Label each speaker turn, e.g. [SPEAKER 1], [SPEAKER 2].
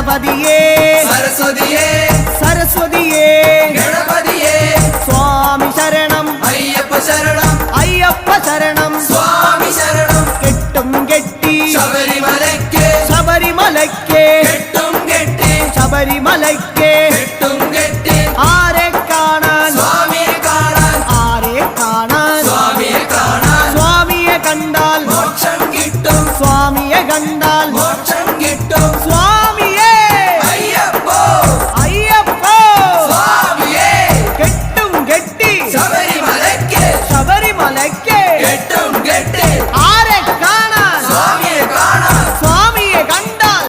[SPEAKER 1] ഗണപതിയേ
[SPEAKER 2] സരസ്വതിയേ
[SPEAKER 1] സരസ്വതിയേ
[SPEAKER 2] ഗണപതിയേ
[SPEAKER 1] സ്വാമി ശരണം
[SPEAKER 2] അയ്യപ്പ ശരണം
[SPEAKER 1] അയ്യപ്പ ശരണം
[SPEAKER 2] സ്വാമി ശരണം
[SPEAKER 1] കെട്ടും കെട്ടി
[SPEAKER 2] ശബരിമലയ്ക്ക്
[SPEAKER 1] ശബരിമലയ്ക്ക്
[SPEAKER 2] കെട്ടും കെട്ടി
[SPEAKER 1] ശബരിമലയ്ക്ക്
[SPEAKER 2] കെട്ടും കെട്ടി